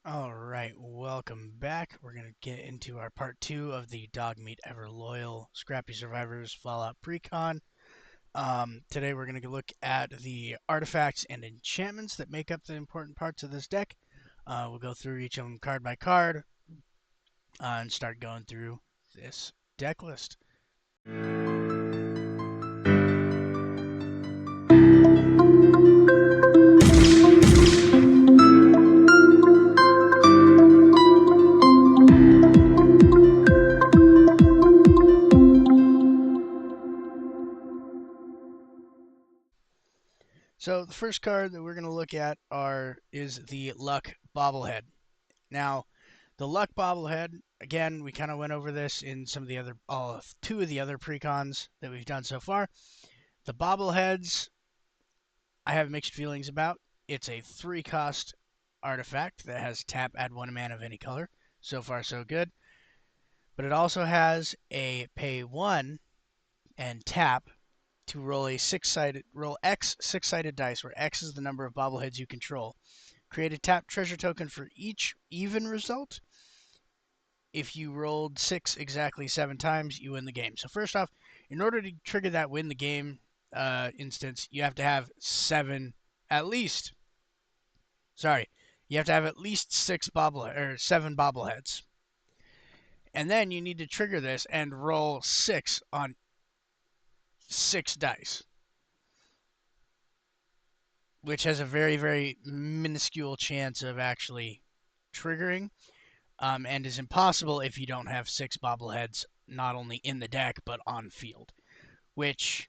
Alright, welcome back. We're going to get into our part 2 of the Dog Meat Ever Loyal Scrapy Survivors Fallout Precon. Today we're going to look at the artifacts and enchantments that make up the important parts of this deck. We'll go through each of them card by card and start going through this deck list. So the first card that we're going to look at is the Luck Bobblehead. Now, the Luck Bobblehead, again, we kind of went over this in some of the other, two of the other precons that we've done so far. The Bobbleheads, I have mixed feelings about. It's a 3-cost artifact that has tap, add 1 mana of any color. So far, so good. But it also has a pay 1 and tap to roll X 6-sided dice, where X is the number of bobbleheads you control. Create a tap treasure token for each even result. If you rolled 6 exactly 7 times, you win the game. So first off, in order to trigger that win the game instance, you have to have 7 bobbleheads. 7 bobbleheads. And then you need to trigger this and roll 6 on 6 dice, which has a very, very minuscule chance of actually triggering, and is impossible if you don't have 6 bobbleheads not only in the deck but on field, which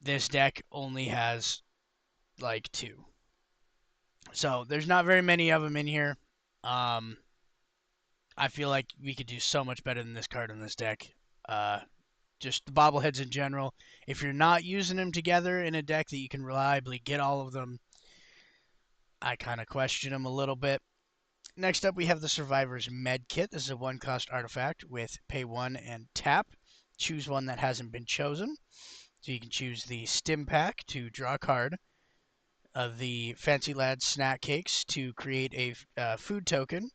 this deck only has like 2. So there's not very many of them in here. I feel like we could do so much better than this card in this deck. Just the bobbleheads in general. If you're not using them together in a deck that you can reliably get all of them, I kind of question them a little bit. Next up, we have the Survivors Med Kit. This is a 1-cost artifact with pay 1 and tap. Choose one that hasn't been chosen. So you can choose the Stim Pack to draw a card, the Fancy Lad Snack Cakes to create a food token,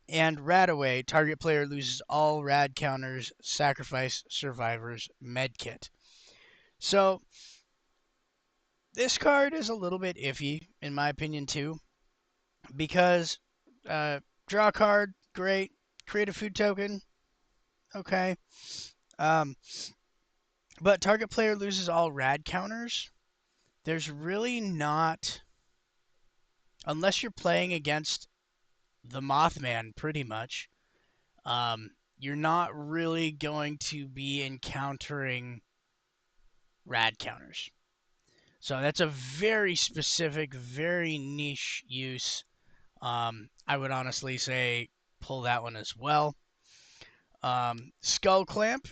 and Radaway, target player loses all rad counters, sacrifice Survivors Medkit. So this card is a little bit iffy, in my opinion, too, because draw a card, great. Create a food token, okay. But target player loses all rad counters. There's really not, unless you're playing against the Mothman, pretty much, you're not really going to be encountering rad counters. So that's a very specific, very niche use. I would honestly say pull that one as well. Skull Clamp,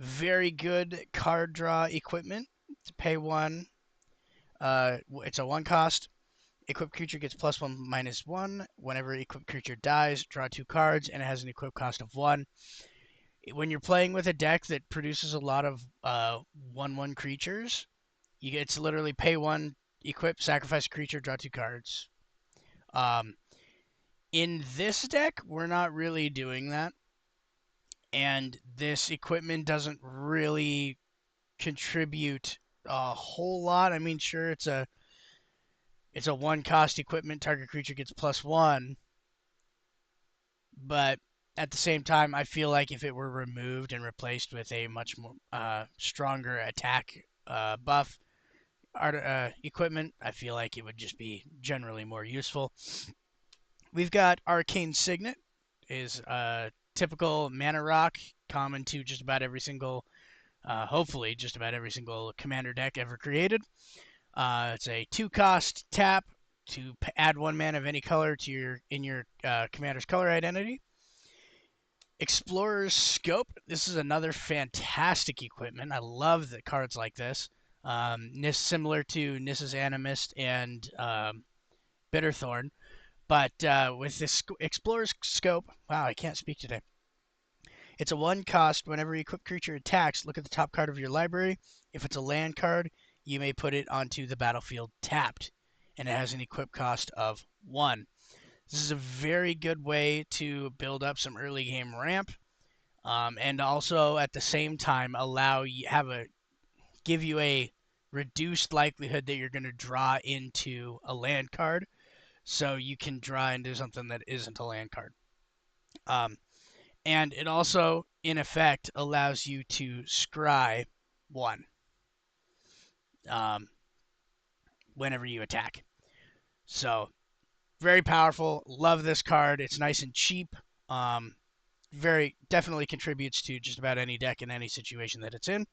very good card draw equipment. To pay 1. It's a 1-cost. Equipped creature gets +1/-1. Whenever equipped creature dies, draw 2 cards, and it has an equipped cost of 1. When you're playing with a deck that produces a lot of 1/1 creatures, it's literally pay 1, equip, sacrifice a creature, draw 2 cards. In this deck, we're not really doing that, and this equipment doesn't really contribute a whole lot. I mean, sure, it's a 1-cost equipment, target creature gets +1. But at the same time, I feel like if it were removed and replaced with a much more stronger attack buff equipment, I feel like it would just be generally more useful. We've got Arcane Signet, is a typical mana rock, common to just about every single, hopefully just about every single commander deck ever created. It's a 2-cost tap to add 1 mana of any color to your commander's color identity. Explorer's Scope. This is another fantastic equipment. I love the cards like this. Similar to Nissa's Animist and Bitterthorn. But with this Explorer's Scope, wow, I can't speak today. It's a 1-cost. Whenever equipped creature attacks, look at the top card of your library. If it's a land card, you may put it onto the battlefield tapped. and it has an equip cost of 1. This is a very good way to build up some early game ramp, and also at the same time give you a reduced likelihood that you're going to draw into a land card, so you can draw into something that isn't a land card. And it also, in effect, allows you to scry 1 whenever you attack. So, very powerful. Love this card. It's nice and cheap. Very definitely contributes to just about any deck in any situation that it's in.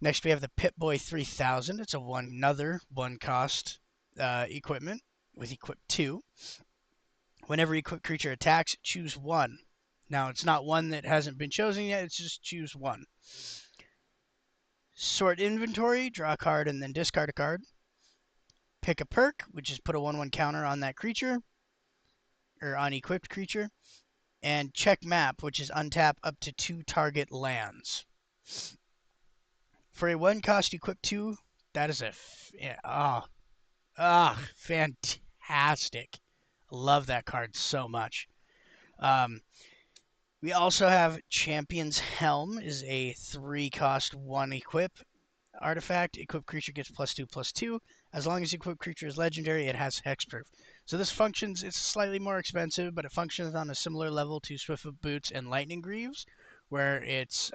Next, we have the Pip-Boy 3000. It's another one-cost equipment with Equip 2. Whenever equipped creature attacks, choose 1. Now, it's not one that hasn't been chosen yet. It's just choose 1. Sort inventory, draw a card, and then discard a card. Pick a perk, which is put a 1/1 counter on that creature, or on equipped creature. And check map, which is untap up to 2 target lands. For a 1-cost equip 2, that is fantastic. Love that card so much. We also have Champion's Helm, is a 3-cost 1 equip artifact. Equipped creature gets +2/+2. As long as equipped creature is legendary, it has hexproof. So this functions, it's slightly more expensive, but it functions on a similar level to Swiftfoot Boots and Lightning Greaves, where it's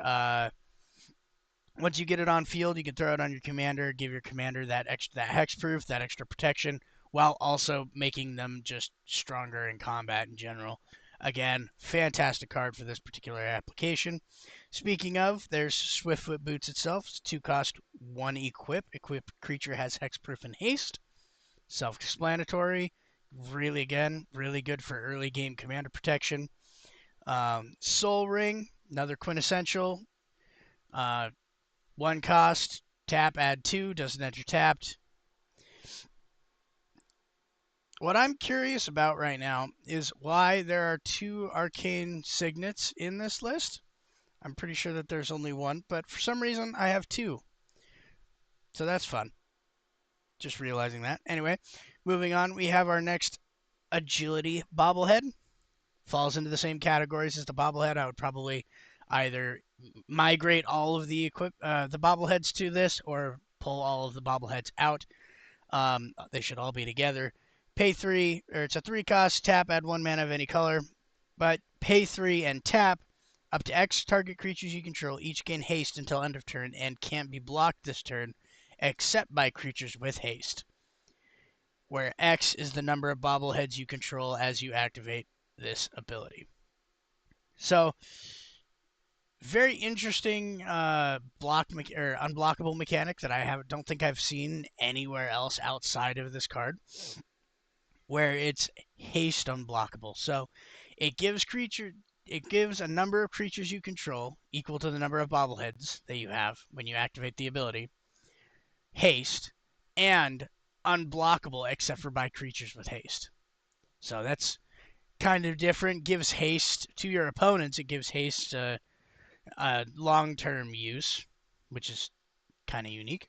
once you get it on field, you can throw it on your commander, give your commander that hexproof, that extra protection, while also making them just stronger in combat in general. Again, fantastic card for this particular application. Speaking of, there's Swiftfoot Boots itself. It's 2-cost 1 equip. Equipped creature has hexproof and haste. Self-explanatory. Really good for early game commander protection. Soul Ring, another quintessential. 1 cost, tap, add 2, doesn't enter tapped. What I'm curious about right now is why there are 2 arcane signets in this list. I'm pretty sure that there's only 1, but for some reason I have 2. So that's fun. Just realizing that. Anyway, moving on, we have our next agility bobblehead. Falls into the same categories as the bobblehead. I would probably either migrate all of the bobbleheads to this, or pull all of the bobbleheads out. They should all be together. Pay 3, or it's a 3-cost, tap, add 1 mana of any color, but pay 3 and tap. Up to X target creatures you control each gain haste until end of turn and can't be blocked this turn except by creatures with haste, where X is the number of bobbleheads you control as you activate this ability. So, very interesting unblockable mechanic that I don't think I've seen anywhere else outside of this card, where it's haste unblockable. So it gives a number of creatures you control equal to the number of bobbleheads that you have when you activate the ability, haste, and unblockable except for by creatures with haste. So that's kind of different. Gives haste to your opponents. It gives haste long-term use, which is kind of unique.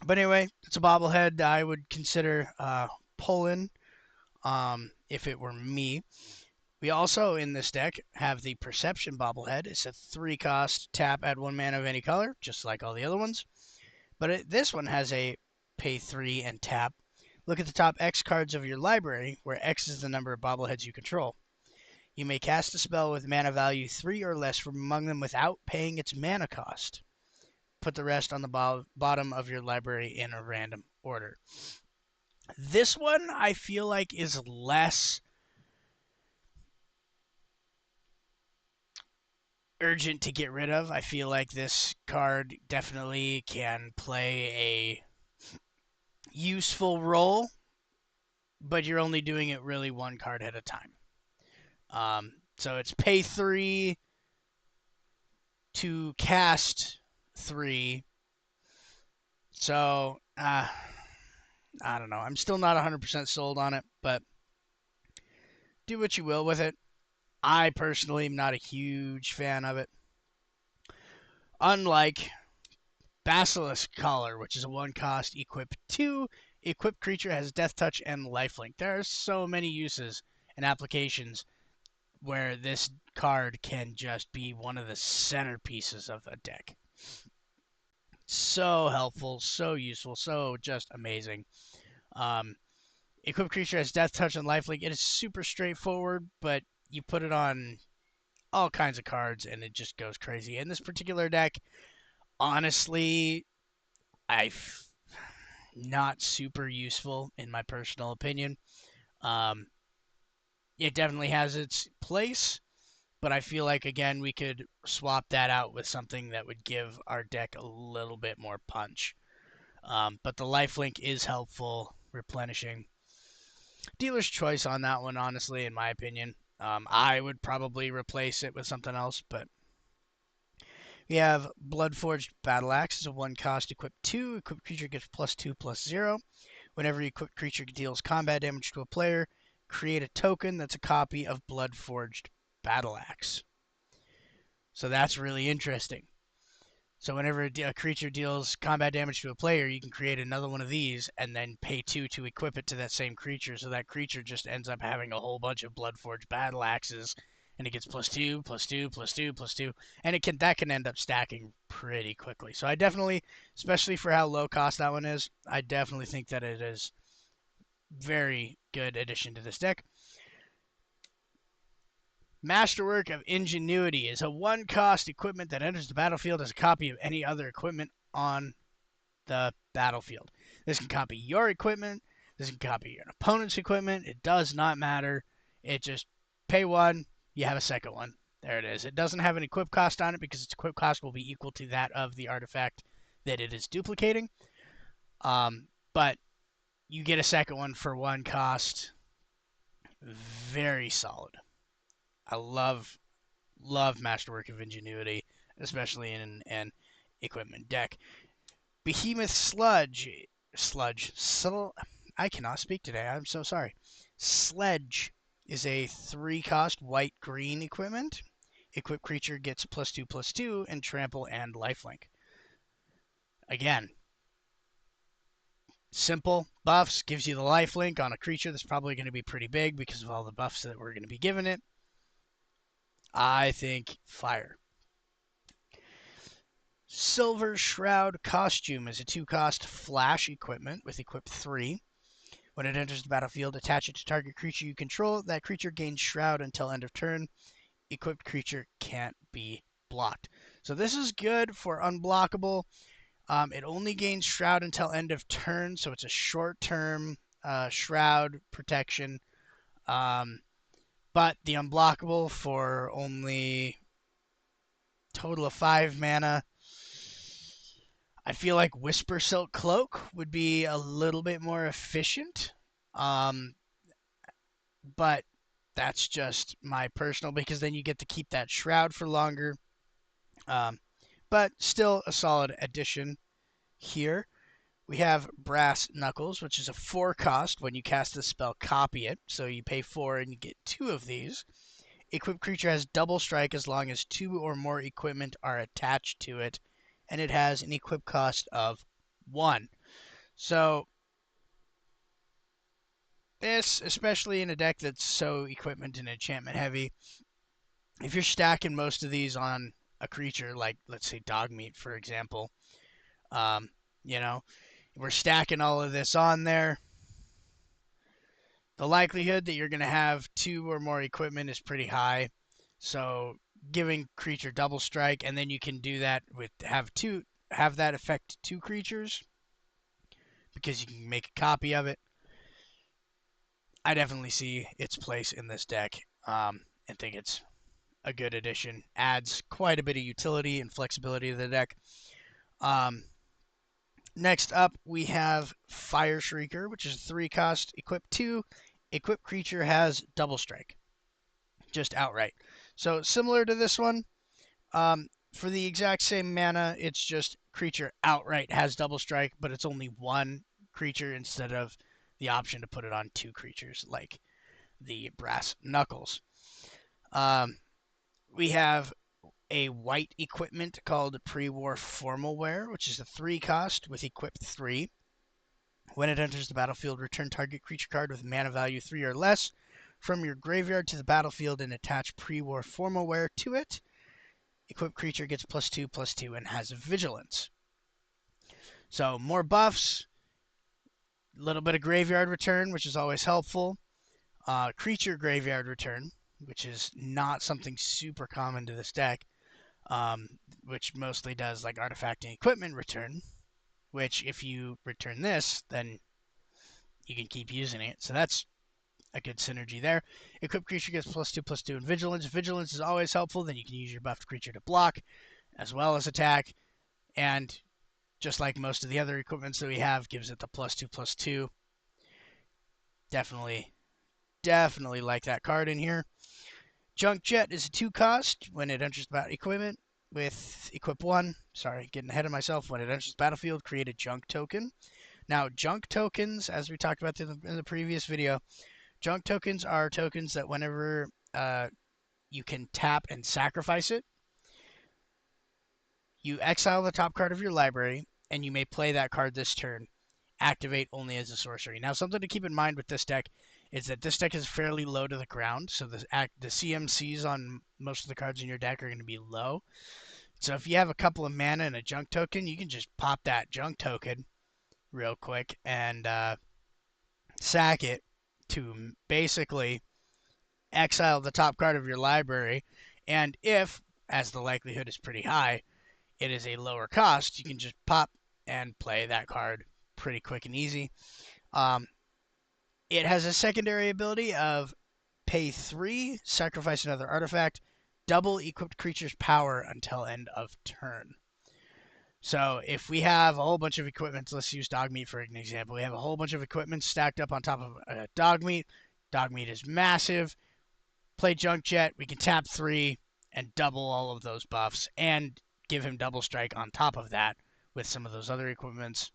But anyway, it's a bobblehead I would consider pulling if it were me. We also, in this deck, have the Perception bobblehead. It's a 3-cost, tap, add 1 mana of any color, just like all the other ones. But this one has a pay 3 and tap. Look at the top X cards of your library, where X is the number of bobbleheads you control. You may cast a spell with mana value 3 or less from among them without paying its mana cost. Put the rest on the bottom of your library in a random order. This one, I feel like, is less urgent to get rid of. I feel like this card definitely can play a useful role, but you're only doing it really 1 card at a time. So it's pay 3 to cast 3. So, I don't know. I'm still not 100% sold on it, but do what you will with it. I personally am not a huge fan of it. Unlike Basilisk Collar, which is a 1-cost, equip 2, equipped creature has Death Touch and Lifelink. There are so many uses and applications where this card can just be one of the centerpieces of a deck. So helpful, so useful, so just amazing. Equipped creature has Death Touch and Lifelink. It is super straightforward, but you put it on all kinds of cards and it just goes crazy. In this particular deck, honestly, not super useful in my personal opinion. Um, it definitely has its place, but I feel like again we could swap that out with something that would give our deck a little bit more punch. But the lifelink is helpful, replenishing. Dealer's choice on that one, honestly, in my opinion. I would probably replace it with something else, but we have Bloodforged Battle Axe. It's a 1-cost, equip 2. Equipped creature gets +2/+0. Whenever equipped creature deals combat damage to a player, create a token that's a copy of Bloodforged Battle Axe. So that's really interesting. So whenever a creature deals combat damage to a player, you can create another one of these and then pay 2 to equip it to that same creature. So that creature just ends up having a whole bunch of Bloodforged Battle Axes, and it gets +2, +2, +2, +2, and that can end up stacking pretty quickly. So I definitely, especially for how low cost that one is, I definitely think that it is very good addition to this deck. Masterwork of Ingenuity is a 1-cost equipment that enters the battlefield as a copy of any other equipment on the battlefield. This can copy your equipment. This can copy your opponent's equipment. It does not matter. It just pay 1, you have a second one. There it is. It doesn't have an equip cost on it because its equip cost will be equal to that of the artifact that it is duplicating. But you get a second one for 1 cost. Very solid. I love Masterwork of Ingenuity, especially in an equipment deck. Behemoth I cannot speak today. I'm so sorry. Sledge is a 3-cost white-green equipment. Equipped creature gets +2/+2 and trample and lifelink. Again, simple buffs, gives you the lifelink on a creature that's probably going to be pretty big because of all the buffs that we're going to be giving it. I think fire. Silver Shroud Costume is a 2-cost flash equipment with equip 3. When it enters the battlefield, attach it to target creature you control. That creature gains Shroud until end of turn. Equipped creature can't be blocked. So this is good for unblockable. It only gains Shroud until end of turn, so it's a short-term Shroud protection. But the unblockable for only total of 5 mana. I feel like Whisper Silk Cloak would be a little bit more efficient. But that's just my personal, because then you get to keep that Shroud for longer. But still a solid addition here. We have Brass Knuckles, which is a 4-cost. When you cast the spell, copy it. So you pay 4 and you get 2 of these. Equipped creature has double strike as long as 2 or more equipment are attached to it. And it has an equip cost of 1. So this, especially in a deck that's so equipment and enchantment heavy, if you're stacking most of these on a creature, like let's say Dogmeat, for example, you know, we're stacking all of this on there. The likelihood that you're going to have 2 or more equipment is pretty high. So giving creature double strike, and then you can do that with have that affect 2 creatures because you can make a copy of it. I definitely see its place in this deck, and think it's a good addition. Adds quite a bit of utility and flexibility to the deck. Next up, we have Fire Shrieker, which is a 3-cost, equip 2. Equipped creature has double strike, just outright. So similar to this one, for the exact same mana, it's just creature outright has double strike, but it's only 1 creature instead of the option to put it on 2 creatures like the Brass Knuckles. We have a white equipment called Pre-War Formal Wear, which is a 3-cost with equip 3. When it enters the battlefield, return target creature card with mana value 3 or less from your graveyard to the battlefield and attach pre-war Formaware to it. Equipped creature gets +2/+2 and has vigilance. So more buffs, a little bit of graveyard return, which is always helpful. Creature graveyard return, which is not something super common to this deck, which mostly does like artifact and equipment return, which if you return this, then you can keep using it. So that's a good synergy there. Equipped creature gets +2/+2 and vigilance. Vigilance is always helpful. Then you can use your buffed creature to block as well as attack. And just like most of the other equipments that we have, gives it the +2/+2. Definitely like that card in here. Junk Jet is a 2-cost. When it enters the equipment with equip 1, sorry, getting ahead of myself. When it enters the battlefield, create a junk token. Now, junk tokens, as we talked about in the previous video, junk tokens are tokens that whenever you can tap and sacrifice it, you exile the top card of your library, and you may play that card this turn. Activate only as a sorcery. Now, something to keep in mind with this deck is that this deck is fairly low to the ground, so the CMCs on most of the cards in your deck are going to be low. So if you have a couple of mana and a junk token, you can just pop that junk token real quick and sack it to basically exile the top card of your library. And if, as the likelihood is pretty high, it is a lower cost, you can just pop and play that card pretty quick and easy. It has a secondary ability of pay 3, sacrifice another artifact, double equipped creature's power until end of turn. So if we have a whole bunch of equipment, let's use Dogmeat for an example. We have a whole bunch of equipment stacked up on top of Dogmeat. Dogmeat is massive. Play Junk Jet. We can tap 3 and double all of those buffs and give him double strike on top of that with some of those other equipments.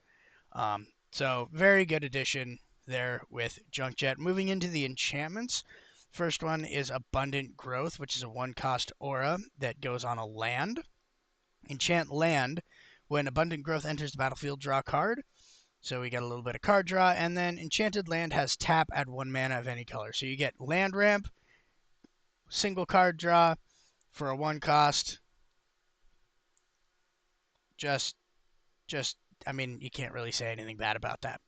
So very good addition there with Junk Jet. Moving into the enchantments. First one is Abundant Growth, which is a 1-cost aura that goes on a land. Enchant land. When Abundant Growth enters the battlefield, draw a card. So we got a little bit of card draw. And then Enchanted Land has tap, add 1 mana of any color. So you get land ramp, single card draw for a 1-cost. I mean, you can't really say anything bad about that.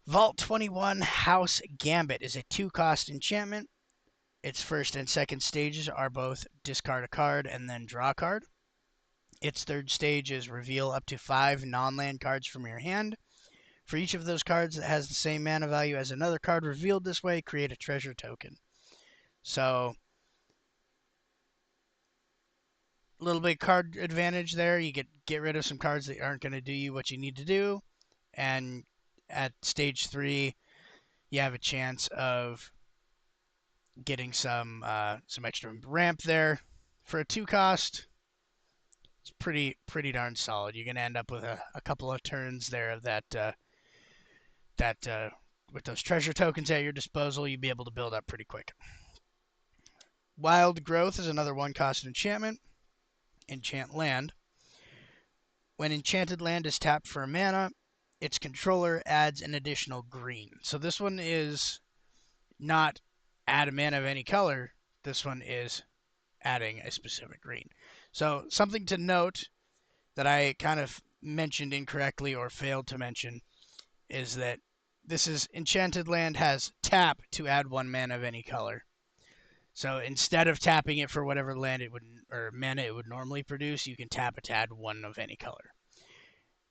Vault 21 House Gambit is a 2-cost enchantment. Its first and second stages are both discard a card and then draw a card. Its third stage is reveal up to 5 non-land cards from your hand. For each of those cards that has the same mana value as another card revealed this way, create a treasure token. So, a little bit card advantage there. You get rid of some cards that aren't going to do you what you need to do. And at stage 3, you have a chance of getting some extra ramp there. For a 2-cost, it's pretty darn solid. You're going to end up with a couple of turns there that with those treasure tokens at your disposal, you'll be able to build up pretty quick. Wild Growth is another 1-cost enchantment. Enchant land. When Enchanted Land is tapped for a mana, its controller adds an additional green. So this one is not add a mana of any color. This one is adding a specific green. So something to note that I kind of mentioned incorrectly or failed to mention is that this is Enchanted Land has tap to add 1 mana of any color. So instead of tapping it for whatever land it would or mana it would normally produce, you can tap it to add 1 of any color.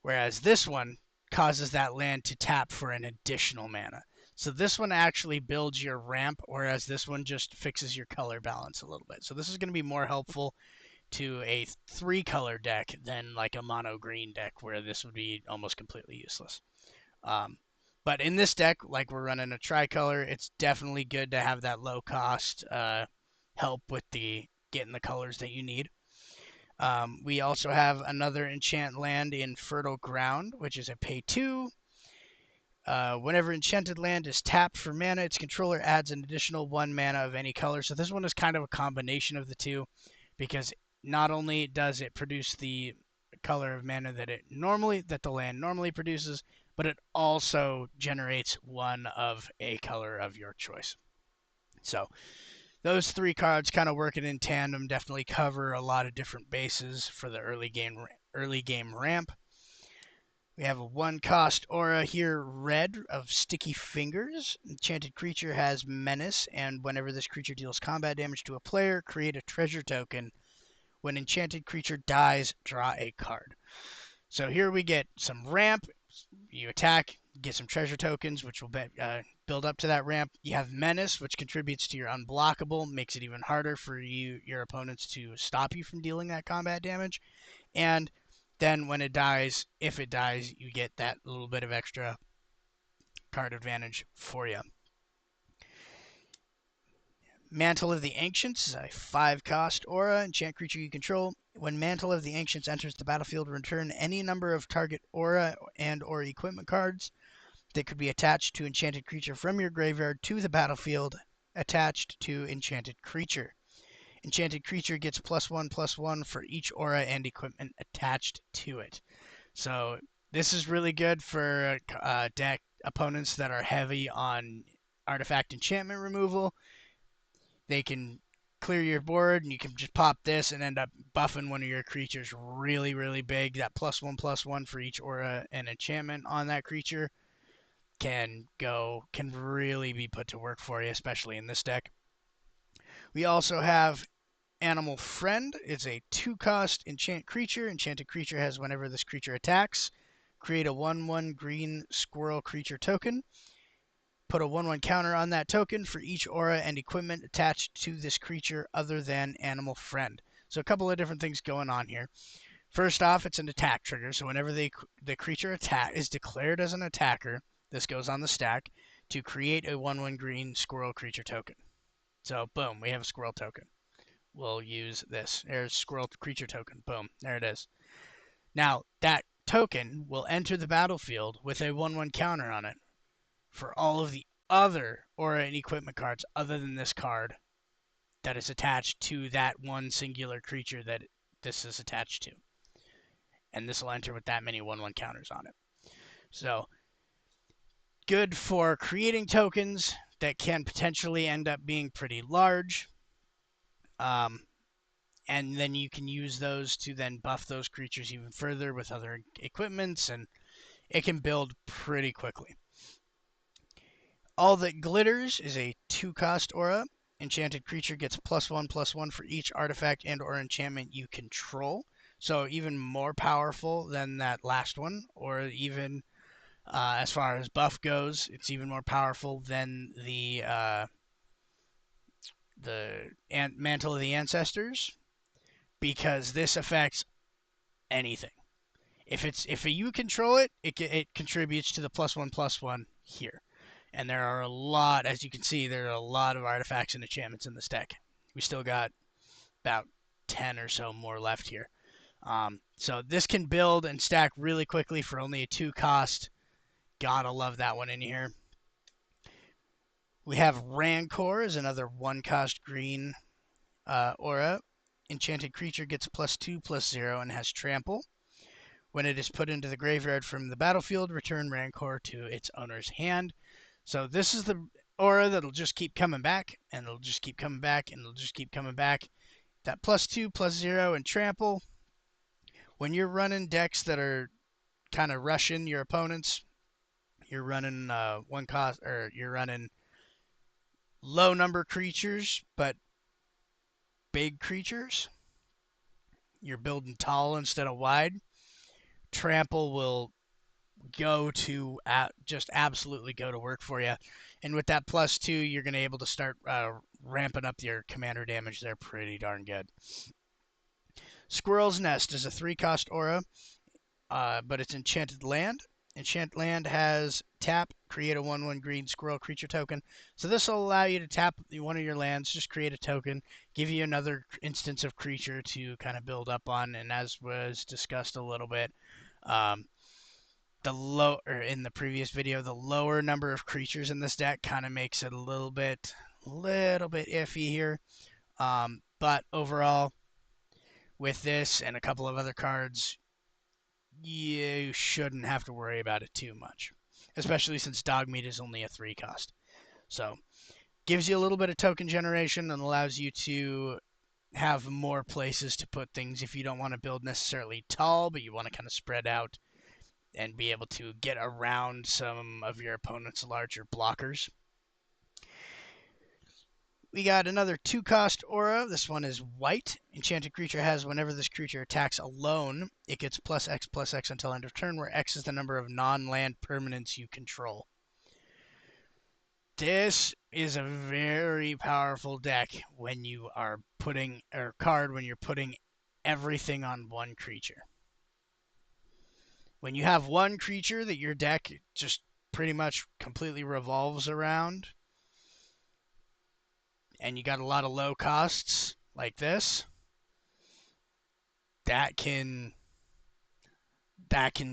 Whereas this one causes that land to tap for an additional mana. So this one actually builds your ramp, whereas this one just fixes your color balance a little bit. So this is going to be more helpful to a 3-color deck than like a mono green deck where this would be almost completely useless. But in this deck, like we're running a tricolor, it's definitely good to have that low cost help with getting the colors that you need. We also have another enchant land in Fertile Ground, which is a pay 2. Whenever Enchanted Land is tapped for mana, its controller adds an additional 1 mana of any color. So this one is kind of a combination of the two, because not only does it produce the color of mana that the land normally produces, but it also generates one of a color of your choice. So those three cards kind of working in tandem definitely cover a lot of different bases for the early game ramp. We have a 1-cost aura here, red, of Sticky Fingers. Enchanted creature has Menace, and whenever this creature deals combat damage to a player, create a treasure token. When enchanted creature dies, draw a card. So here we get some ramp. You attack, get some treasure tokens, which will build up to that ramp. You have Menace, which contributes to your unblockable, makes it even harder for your opponents to stop you from dealing that combat damage. And then when it dies, if it dies, you get that little bit of extra card advantage for you. Mantle of the Ancients is a 5-cost aura. Enchant creature you control. When Mantle of the Ancients enters the battlefield, return any number of target aura and or equipment cards that could be attached to enchanted creature from your graveyard to the battlefield attached to enchanted creature. Enchanted creature gets +1/+1 for each aura and equipment attached to it. So this is really good for deck opponents that are heavy on artifact enchantment removal. They can clear your board and you can just pop this and end up buffing one of your creatures really, really big. That +1/+1 for each aura and enchantment on that creature can really be put to work for you, especially in this deck. We also have Animal Friend. It's a 2-cost enchant creature. Enchanted creature has whenever this creature attacks, create a 1/1 green squirrel creature token. Put a 1/1 counter on that token for each aura and equipment attached to this creature other than Animal Friend. So a couple of different things going on here. First off, it's an attack trigger. So whenever the creature is declared as an attacker, this goes on the stack to create a 1/1 green squirrel creature token. So boom, we have a squirrel token. We'll use this. There's squirrel creature token. Boom, there it is. Now that token will enter the battlefield with a 1/1 counter on it for all of the other aura and equipment cards other than this card that is attached to that one singular creature that this is attached to. And this will enter with that many 1/1 counters on it. So good for creating tokens that can potentially end up being pretty large. And then you can use those to then buff those creatures even further with other equipments, and it can build pretty quickly. All That Glitters is a 2-cost aura. Enchanted creature gets +1/+1 for each artifact and or enchantment you control. So even more powerful than that last one, or even as far as buff goes, it's even more powerful than the Mantle of the Ancestors, because this affects anything. If you control it, it contributes to the +1/+1 here. And there are a lot, as you can see, there are a lot of artifacts and enchantments in this deck. We still got about 10 or so more left here. So this can build and stack really quickly for only a 2-cost. Gotta love that one in here. We have Rancor as another 1-cost green aura. Enchanted creature gets +2/+0 and has trample. When it is put into the graveyard from the battlefield, return Rancor to its owner's hand. So this is the aura that'll just keep coming back, and it'll just keep coming back, and it'll just keep coming back. That +2/+0 and trample. When you're running decks that are kind of rushing your opponents, you're running 1-cost, or you're running low number creatures, but big creatures. You're building tall instead of wide. Trample will just absolutely go to work for you. And with that +2, you're going to be able to start ramping up your commander damage there pretty darn good. Squirrel's Nest is a 3-cost aura, but it's Enchanted Land. Enchanted Land has tap, create a 1/1 green squirrel creature token. So this will allow you to tap one of your lands, just create a token, give you another instance of creature to kind of build up on. And as was discussed a little bit, in the previous video, the lower number of creatures in this deck kind of makes it a little bit iffy here. But overall, with this and a couple of other cards, you shouldn't have to worry about it too much, especially since Dogmeat is only a 3 cost. So, gives you a little bit of token generation and allows you to have more places to put things if you don't want to build necessarily tall, but you want to kind of spread out and be able to get around some of your opponent's larger blockers. We got another 2-cost aura. This one is white. Enchanted creature has whenever this creature attacks alone, it gets +X until end of turn, where X is the number of non-land permanents you control. This is a very powerful deck when you are putting, or card when you're putting everything on one creature. When you have one creature that your deck just pretty much completely revolves around, and you got a lot of low costs like this, that can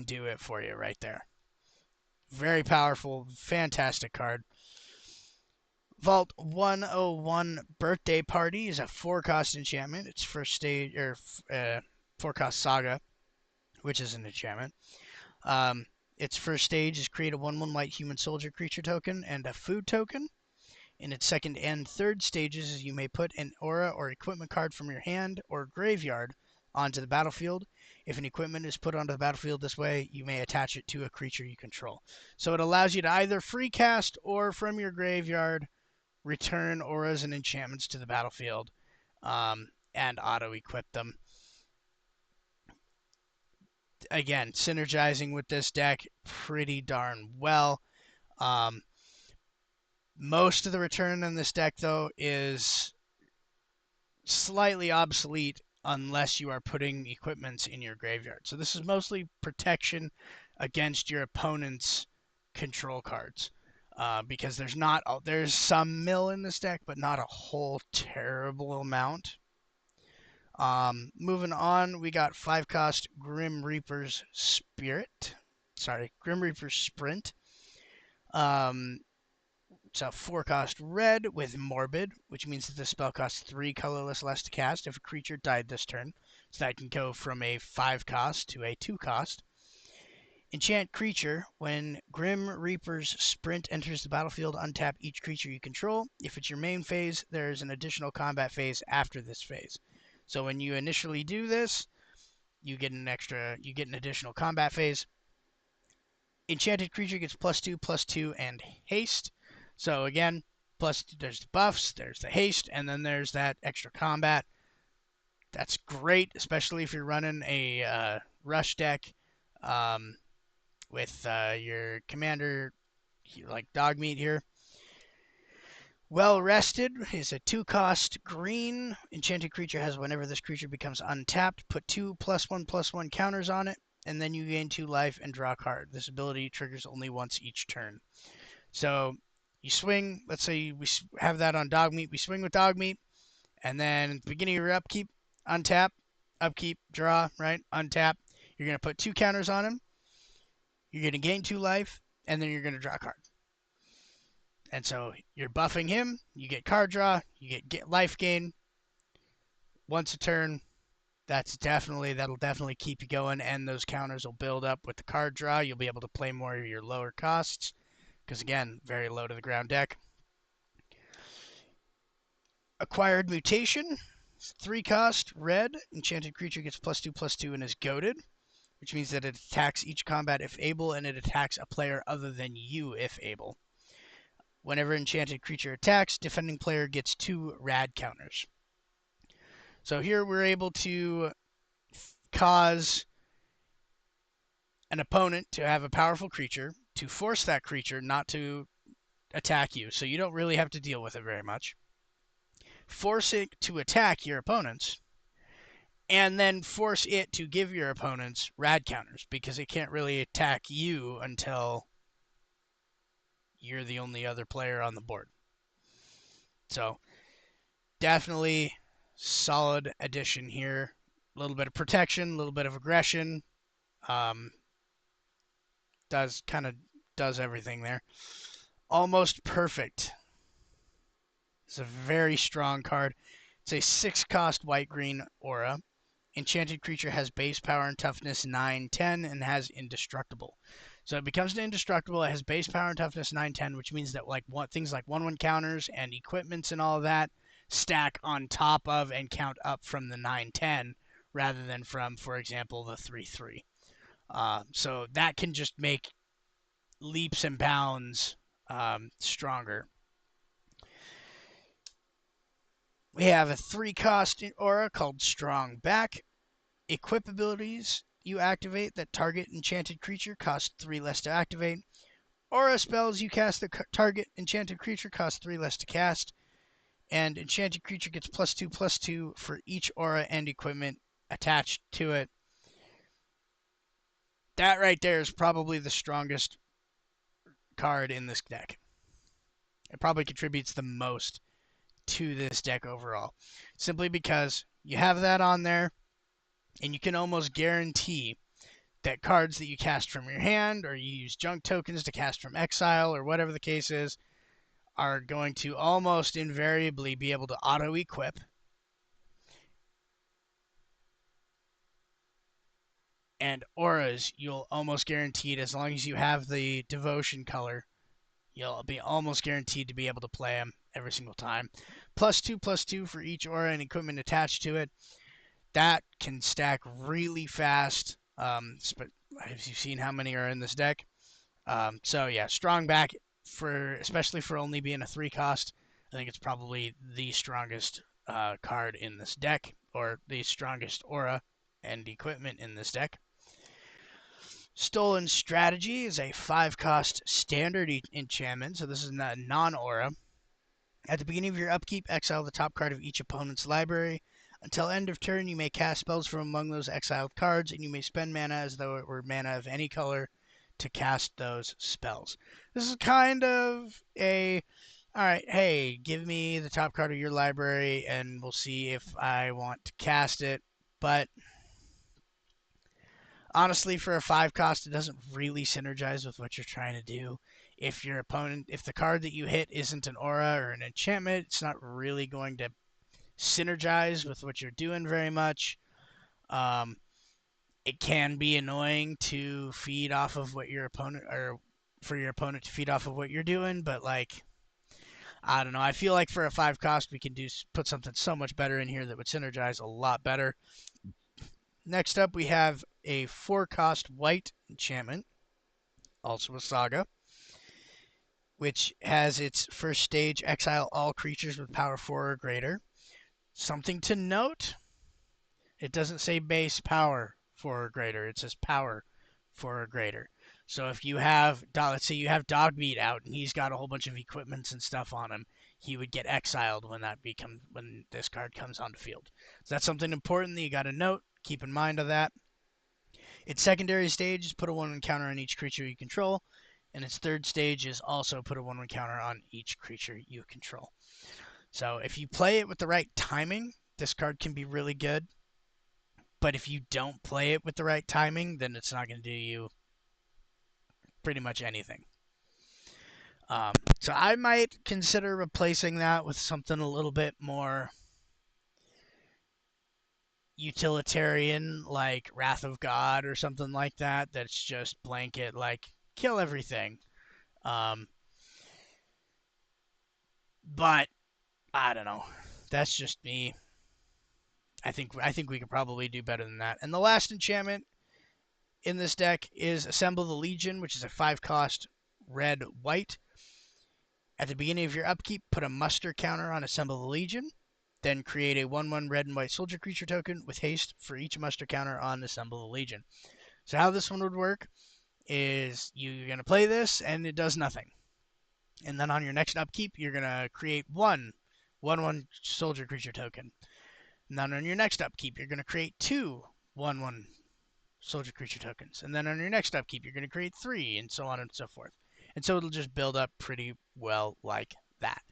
do it for you right there. Very powerful, fantastic card. Vault 101 Birthday Party is a 4-cost enchantment. It's first stage, or 4-cost Saga, which is an enchantment. Its first stage is create a 1/1 white human soldier creature token and a food token. In its second and third stages, you may put an aura or equipment card from your hand or graveyard onto the battlefield. If an equipment is put onto the battlefield this way, you may attach it to a creature you control. So it allows you to either free cast or from your graveyard return auras and enchantments to the battlefield and auto-equip them. Again, synergizing with this deck pretty darn well. Most of the return in this deck, though, is slightly obsolete unless you are putting equipments in your graveyard. So this is mostly protection against your opponent's control cards. Because there's some mill in this deck, but not a whole terrible amount. Moving on, we got 5-cost Grim Reaper's Spirit. Sorry, Grim Reaper's Sprint. It's a 4-cost red with Morbid, which means that the spell costs 3 colorless less to cast if a creature died this turn. So that can go from a 5-cost to a 2-cost. Enchant creature. When Grim Reaper's Sprint enters the battlefield, untap each creature you control. If it's your main phase, there's an additional combat phase after this phase. So when you initially do this, you get an additional combat phase. Enchanted creature gets +2/+2 and haste. So again, plus there's the buffs, there's the haste, and then there's that extra combat. That's great, especially if you're running a rush deck with your commander like Dogmeat here. Well Rested is a 2-cost green. Enchanted creature has whenever this creature becomes untapped, put 2 +1/+1 counters on it, and then you gain 2 life and draw a card. This ability triggers only once each turn. So you swing, let's say we have that on Dogmeat. We swing with Dogmeat, and then at the beginning of your upkeep, untap, upkeep, draw, right? Untap. You're going to put 2 counters on him. You're going to gain 2 life, and then you're going to draw a card. And so you're buffing him. You get card draw. You get life gain. Once a turn, that'll definitely keep you going, and those counters will build up with the card draw. You'll be able to play more of your lower costs, because again, very low to the ground deck. Acquired Mutation, 3-cost, red. Enchanted creature gets +2/+2 and is goaded, which means that it attacks each combat if able, and it attacks a player other than you if able. Whenever enchanted creature attacks, defending player gets 2 rad counters. So here we're able to cause an opponent to have a powerful creature, to force that creature not to attack you, so you don't really have to deal with it very much. Force it to attack your opponents, and then force it to give your opponents rad counters, because it can't really attack you until you're the only other player on the board. So definitely solid addition here. A little bit of protection, a little bit of aggression. Does everything there. Almost Perfect. It's a very strong card. It's a 6-cost white-green aura. enchanted creature has base power and toughness 9, 10, and has indestructible. So it becomes an indestructible. It has base power and toughness 9, 10, which means that things like 1/1 counters and equipments and all of that stack on top of and count up from the 9, 10 rather than from, for example, the 3, 3. So that can just make leaps and bounds stronger. We have a 3-cost aura called Strong Back. Equip abilities you activate that target enchanted creature cost 3 less to activate. Aura spells you cast that target enchanted creature cost 3 less to cast. And enchanted creature gets +2/+2 for each aura and equipment attached to it. That right there is probably the strongest card in this deck. It probably contributes the most to this deck overall. Simply because you have that on there, and you can almost guarantee that cards that you cast from your hand or you use junk tokens to cast from exile or whatever the case is are going to almost invariably be able to auto-equip. And auras, you'll almost guaranteed, as long as you have the devotion color, you'll be almost guaranteed to be able to play them every single time. +2/+2 for each aura and equipment attached to it. That can stack really fast. Have you seen how many are in this deck? So yeah, Strong Back, especially for only being a 3-cost. I think it's probably the strongest card in this deck, or the strongest aura and equipment in this deck. Stolen Strategy is a 5-cost standard enchantment, so this is not non-aura. At the beginning of your upkeep, exile the top card of each opponent's library. Until end of turn, you may cast spells from among those exiled cards, and you may spend mana as though it were mana of any color to cast those spells. This is kind of alright, hey, give me the top card of your library, and we'll see if I want to cast it. But honestly, for a 5-cost, it doesn't really synergize with what you're trying to do. If the card that you hit isn't an aura or an enchantment, it's not really going to synergize with what you're doing very much. It can be annoying to feed off of what your opponent, or for your opponent to feed off of what you're doing, but I don't know. I feel like for a 5-cost, we can put something so much better in here that would synergize a lot better. Next up, we have a 4-cost white enchantment, also a saga, which has its first stage, exile all creatures with power 4 or greater. Something to note, it doesn't say base power 4 or greater, it says power 4 or greater. So if you have, let's say you have Dogmeat out and he's got a whole bunch of equipments and stuff on him, he would get exiled when this card comes onto field. So that's something important that you got to note. Keep in mind of that. Its secondary stage is put a 1/1 counter on each creature you control, and its third stage is also put a 1/1 counter on each creature you control. So if you play it with the right timing, this card can be really good. But if you don't play it with the right timing, then it's not going to do you pretty much anything. So I might consider replacing that with something a little bit more utilitarian, like Wrath of God or something like that. That's just blanket, like kill everything. But I don't know. That's just me. I think we could probably do better than that. And the last enchantment in this deck is Assemble the Legion, which is a 5-cost red-white. At the beginning of your upkeep, put a muster counter on Assemble the Legion. Then create a 1/1 red and white soldier creature token with haste for each muster counter on Assemble the Legion. So how this one would work is you're going to play this, and it does nothing. And then on your next upkeep, you're going to create one 1/1 soldier creature token. And then on your next upkeep, you're going to create two 1/1 soldier creature tokens. And then on your next upkeep, you're going to create 3, and so on and so forth. And so it'll just build up pretty well like that.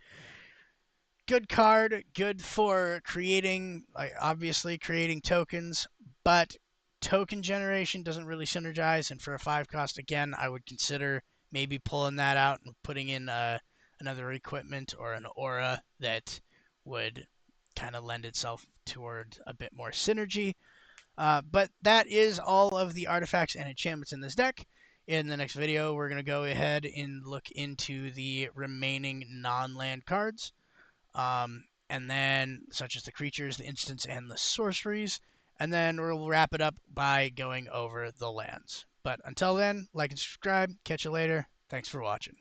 Good card, good for creating, obviously creating tokens, but token generation doesn't really synergize. And for a 5-cost, again, I would consider maybe pulling that out and putting in another equipment or an aura that would kind of lend itself toward a bit more synergy. But that is all of the artifacts and enchantments in this deck. In the next video, we're going to go ahead and look into the remaining non-land cards, and then such as the creatures, the instants, and the sorceries. And then we'll wrap it up by going over the lands. But until then, like and subscribe. Catch you later. Thanks for watching.